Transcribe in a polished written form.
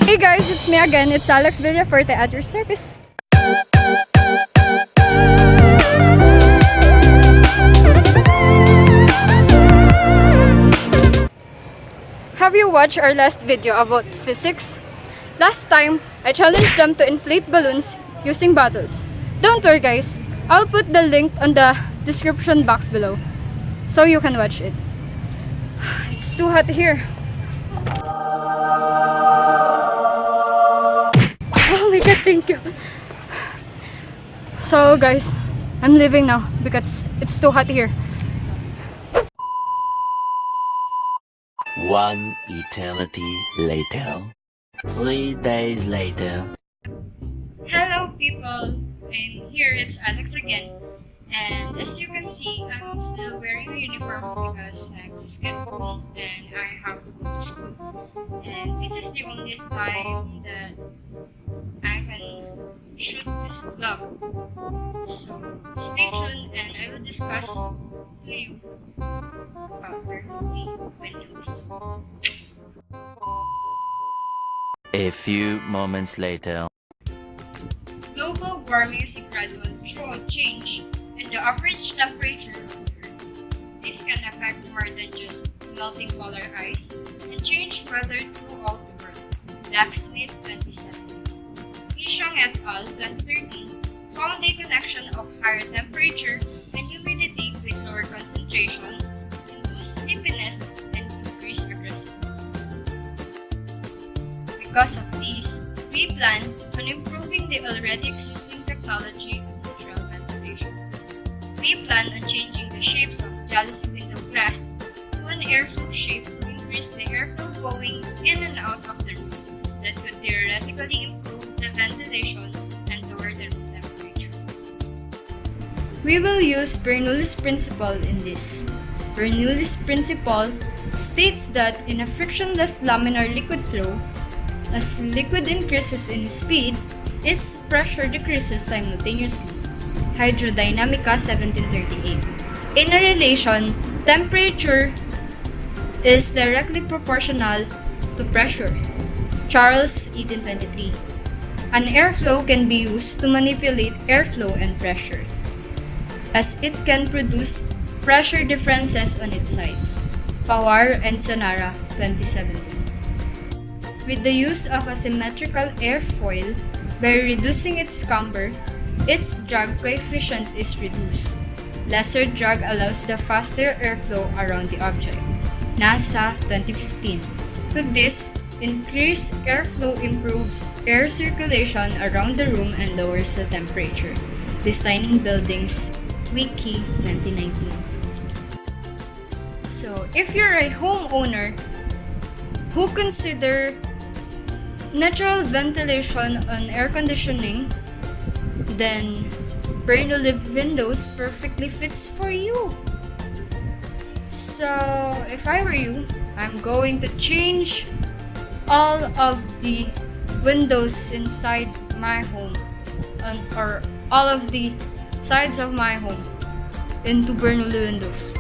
Hey guys, it's me again. It's Alex Villaforte at your service. Have you watched our last video about physics? Last time, I challenged them to inflate balloons using bottles. Don't worry guys, I'll put the link on the description box below so you can watch it. It's too hot here. Oh my god, thank you. So guys, I'm leaving now because it's too hot here. One eternity later. 3 days later. Hello people, and here it's Alex again. And as you can see, I'm still wearing a uniform because I just get home and I have to go to school. And this is the only time that I can shoot this vlog. So stay tuned and I will discuss to you about the windows. A few moments later. Global warming is a gradual change in the average temperature of the Earth. This can affect more than just melting polar ice and change weather throughout the world. Blacksmith 2017. Ishong et al. 2013 found a connection of higher temperature and humidity with lower concentration, induced sleepiness, and increased aggressiveness. Because of these, we plan on improving the already existing technology of natural ventilation. We plan on changing the shapes of jalousie window glass to an airflow shape to increase the airflow flowing in and out of the room that could theoretically improve the ventilation and lower the room temperature. We will use Bernoulli's principle in this. Bernoulli's principle states that in a frictionless laminar liquid flow, as liquid increases in speed, its pressure decreases simultaneously. Hydrodynamica 1738. In a relation, temperature is directly proportional to pressure. Charles 1823. An airflow can be used to manipulate airflow and pressure, as it can produce pressure differences on its sides. Pawar and Sonara 2017. With the use of a symmetrical airfoil, by reducing its camber, its drag coefficient is reduced. Lesser drag allows the faster airflow around the object. NASA 2015. With this, increased airflow improves air circulation around the room and lowers the temperature. Designing Buildings, Wiki 1919. So, if you're a homeowner who consider natural ventilation on air conditioning, then Bernoulli windows perfectly fits for you. So if I were you, I'm going to change all of the windows inside my home or all of the sides of my home into Bernoulli windows.